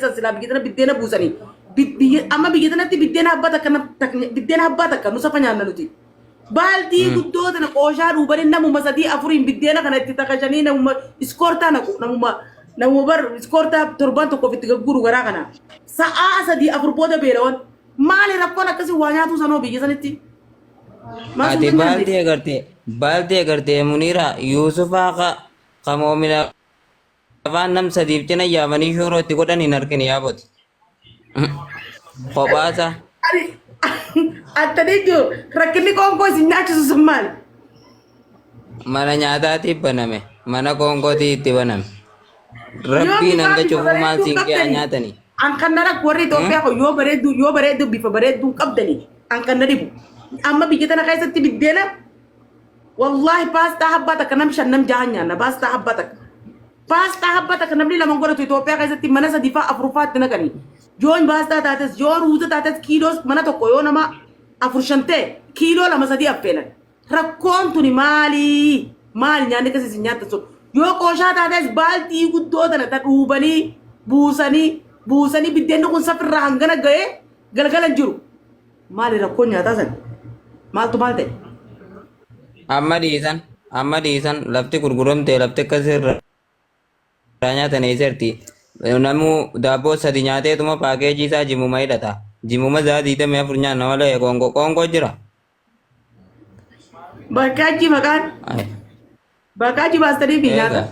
sila bigyan na bidena busani. Amma bigyan natin bidena habba bidena habba takka nusa pa nyaanna nuti. Baldi guddoota na qooshaa dhuubanin namuma sadii afuriin biddeena kana itti takashanii namuma iskoortaa naqu namuma bar iskoortaa torban tokkoof itti gagguru garaa kana sa'aa sadii afur booda beelawan maali rakkoon akkasii waa nyaatu sanoo biyya sanitti. Ati baldi agartee Muniira Yuusufaa qamoomina afaan nam sadiif cina yaamanii shooroo itti godhan hin argine yaaboti. Kophaasa. Attaniitu rakkinni qoonqoo isin nyaachisu sun maali? Mana nyaataatiif baname. Mana qoonqootii itti baname. Rabbiin hanga cufumaan siinqee nyaatanii. An kan na rakku warri Itoophiyaa kun yoo bareeddu bifa bareedduu qabdanii an kan na dhibu. Amma biyya tana keessatti biddeena wallahi paastaa habbaa takka nam shan nam jahan nyaanna paastaa habbaa takka. Paastaa habbaa takka namni lama godhatu Itoophiyaa keessatti mana sadii fa'aa afurfaatti naqanii. Yoon paastaa taates yoo ruuza taates kiiloos mana tokko yoo nama afur shantee kiiloo lama sadii affeelan. Rakkoon tuni maali nyaanni akkasii isin nyaata sun yoo qooshaa taates baaltii guddoo tana ta dhuubanii buusanii biddeenni kun safirraa hangana ga'ee galgalan jiru. Maali rakkoon nyaataa san? Maaltu maal ta'e? Amma dhiisan lafti gurguramtee lafti akkasirra nyaatan eesserti. Namu daabboo sadi nyaateetuma paakeejii isaa jimuma hidhata. Jimuma isaa 24 nyaanna malee qoonqoo jira. Bakkaajii maqaan? Bakkaajii baastanii fi nyaata?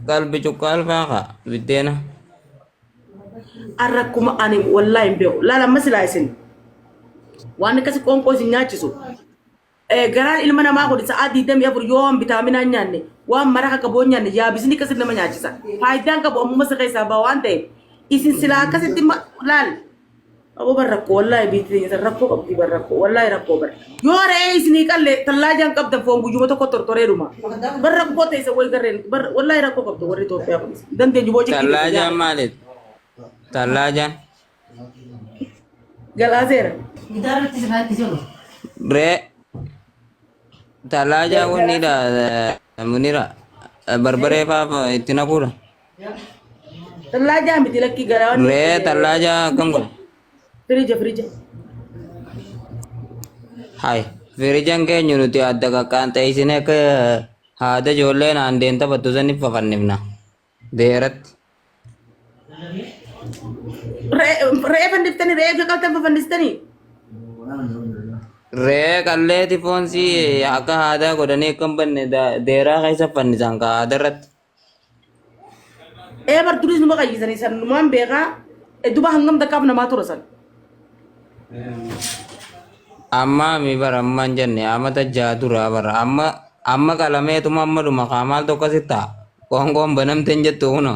Qalbi cuqqaal faaqa biddeena. Arrakkuma ani wallahi hin beeku. Laala amma silaa isin. Waan akkasii qoonqoo isin nyaachisu. Garaan ilma namaa kun sa'aa 24 yoo bitaaminaa nyaanne waan maraka qaboo nyaanne yaabisni akkasii nama nyaachisa. Faayidaan qabu ammuma sirra isaa ba'a waan ta'eef isin silaa akkasitti laal. Aboo barrakkoo wallahi biitii rakkoo qabdi barrakkoo wallahi rakkoo bar. Yoo re'ee isinii qalle tallaajaan qabdan foon guyyuma tokko tortoreedhuma. Barrakkoo ta'e isa wal garreen wallahi rakkoo qabdu warri Itoophiyaa kun. Dandeenyu boojii. Tallaajaan maaliif? Tallaajaan. Galaaseera. Tallaajaan kunniidha Muniira barbaree fa'aa itti naquudha. Tallaajaan miti lakkii garaa. Tallaajaa akkam godha? Firija. Hai, firijan keenya nuti adda qaqqaan ta'isine akka haada ijoollee naan deenta battu saniif fafannifna. Deeratti. Re'ee fanniftanii re'ee qaltan fafannistanii. Re'ee qalleeti foonsii akka haadaa godhanii akka hin banne deeraa keessa fannisan ka haadarratti. Bartuunis numa qayyisanii san numaan beekaa duba hangam takkaaf namaa tura san. Amma mi bara amman jenne amma tajjaa tura bara amma qalameetuma amma dhuma kaamaal tokko sitta qoonqoon banamteen jettu kuno.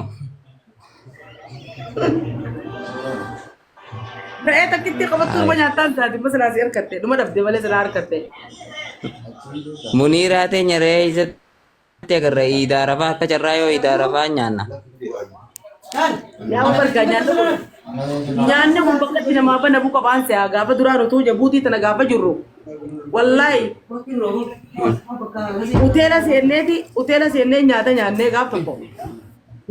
Re'ee takkitti qabattu numa nyaataan taati masalaa si harkatte numa dhabde malee silaa harkatte. Muniiraa teenya re'ee isatti agarra idaarafaa akka carraa yoo idaarafaa nyaanna. Yaa bargaa nyaanni kun bakka itti namaa bana buqa baan se'aa gaafa duraan utuu jabuutii tana gaafa jirru wallahi uteela seennee nyaata nyaannee gaaf tokko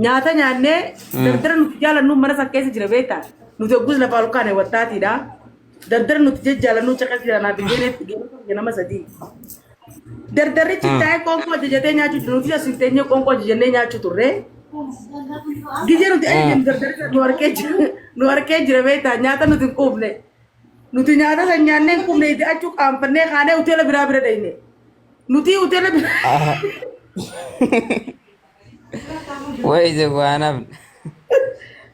nyaata nyaannee dardara nuti jaalannu mana sakkeessa jira beektaa nuti oggus lafaa lukaane wattaatiidha dardara nuti jajjaalannu caqas jiranaa biyyeenetti nama sadii dardarrichi taa'ee qoonqoo ajajatee nyaachuu jiru nuti asiin teenyee qoonqoo ajajannee nyaachuu turre. Gijee nuti ayyeen dardarri nu harkee jira beektaa nyaata nuti hin quufne nuti nyaata san nyaannee hin quufne itti achuu qaanfannee kaanee hoteela biraa bira dhayne nuti hoteela biraa. Wayi subhaanaaf.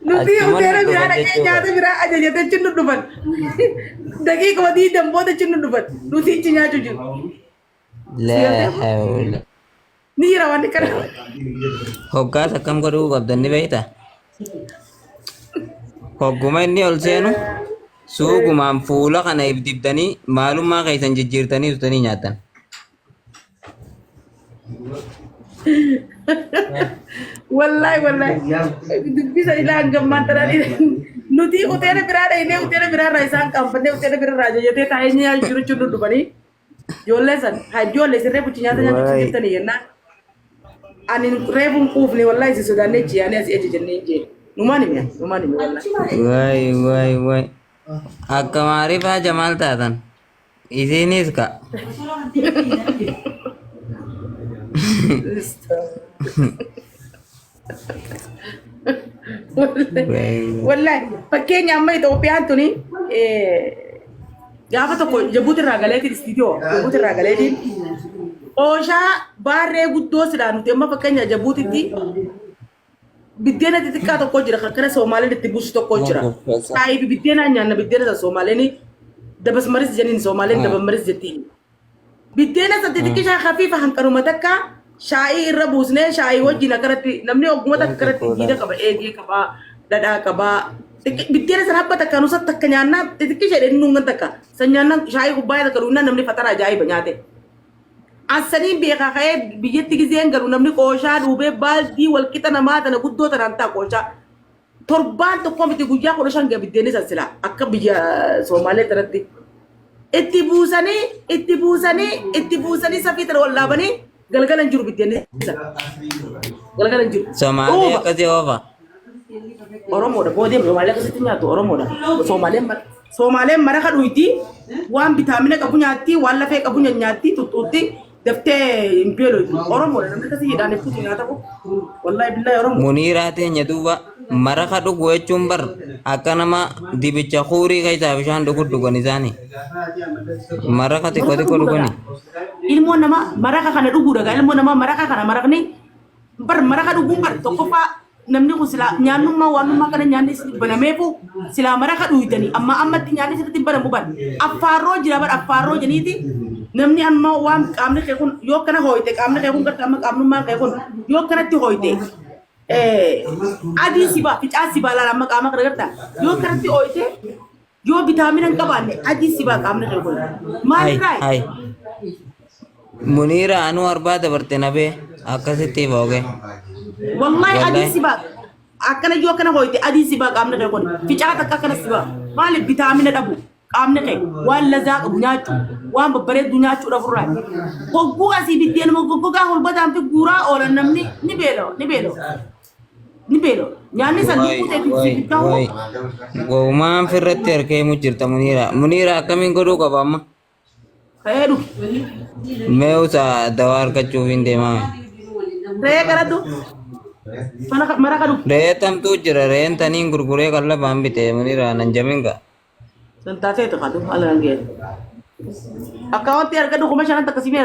Nuti hoteela biraa dhaqee nyaata biraa ajajatee cin nu dhufan daqiiqa wadii damboota cin nu dhufan nuti ichi nyaachuu jiru. Ni jira wanti kana. Hoggaas akkam godhuu qabdan ni beektaa? Hogguma inni ol seenu suuqumaan fuula kana dibdanii maalummaa keessan jijjiirtanii ustanii nyaatan. Wallahi. Dubbisa ilaa hangammaan tanaan nuti hoteela biraa dhaynee hoteela biraarraa isaan qaanfannee hoteela biraarraa ajajatee taa'ee nyaachuu jiru cin dhufanii. Ijoollee san ijoollee sirree buchi nyaata nyaachuu jirtanii jennaan. Ani reebun quufne wallahi si sodaannee jiyaanii as eeji jennee jee. Numaan hime wallahi. Wai. Akka maarifaa Jamaal taatan. Isinis ka. Wallahi fakkeenya amma Itoophiyaan tuni gaafa tokko Jabuuti irraa galeetiin istiidiyoo Jabuuti irraa galeetiin ooshaa baarree guddoo sidhaa nuti amma fakkeenya Jabuutitti biddeena xixiqqaa tokko jira kan kana Soomaaleen itti buusu tokko jira. Saayibi biddeena nyaanna biddeena isa Soomaaleen dabasmaris jeniin Soomaaleen dabamaris jettiin. Biddeena isa xixiqqishaa hafiifa hanqaruma takka shaayii irra buusnee shaayii wajjin akkanatti namni ogguma takka akkanatti jiidha qaba eegee qaba dhadhaa qaba. Biddeena sana habba takka nusa takka nyaannaa xixiqqisha jedhanii nuungan takka san nyaannaa shaayii gubbaayee takka duunaa namni fatara ajaa'iba nyaate. Asanii beekaa ka'ee biyyatti gizeen galu namni qooshaa dhuubee baaldii walqixa namaa tana guddoo tanaan ta'a qooshaa. Torbaan tokko miti guyyaa 15 biddeenni sassila akka biyya Soomaalee tanatti. Itti buusanii safii tana wallaabanii galgalan jiru biddeenni galgalan jiru. Somaalee akkasii oofa. Oromoodha boodee Somaalee akkasitti nyaatu Oromoodha. Somaaleen maraka dhuyti waan bitaamina qabu nyaatti waan lafee qabu nyaatti tuttuutti daftee hin beeloti. Oromoodha namni akkasii jedhaan ibsuutu nyaata ko wallahi billahi Oromoo. Muniiraa teenya duuba maraka dhugu jechuun bar akka nama dibicha huurii keessaa bishaan dhugan isaanii. Maraka xiqqoo dhugani. Ilmoon nama maraka kana dhuguudha ilmoon nama maraka kana marakni bar maraka dhuguun bar tokkoffaa namni kun sila nyaannummaa waanummaa kana nyaanni isin banameefu sila maraka dhuyitanii amma ammatti nyaanni isin banamu ban affaarroo jira bar affaarroo jeniiti namni amma waan qaamni kee kun yoo kana hooyte qaamni kee kun garta amma qaamnummaan kee kun yoo kanatti hooyte adii sibaa ficaa sibaa laala amma qaama kana garta yoo kanatti hooyte yoo bitaamina hin qabaanne adii sibaa qaamni kee kun maalirraa Muniira anuu arbaa dabarte nabee akkasitti foogee. Wallahi adii sibaa akkana yoo kana hooyte adii sibaa qaamni kee kun ficaa takka akkana sibaa maaliif bitaamina dhabu qaamni kee waan lazaa qabu nyaachuu waan babbareedu nyaachuudha furraa hogguu asii biddeen goggogaa holbataan fi guuraa oolan namni ni beelo nyaanni san dubbutee fi Goomaan firratti harkee mujjirta Muniira akkamiin godhuu qaba amma? Ka'eedu. Mee usaa dawaa argachuuf hin deemaa. Re'ee garatu. Mara kadu. Re'ee tamtuu jira re'een taniin gurguree kan lafaan bitee Muniira nan jamin gaa. Santaasee tokko ala nangeen. Akka wanti argatu kuma shanan takka simee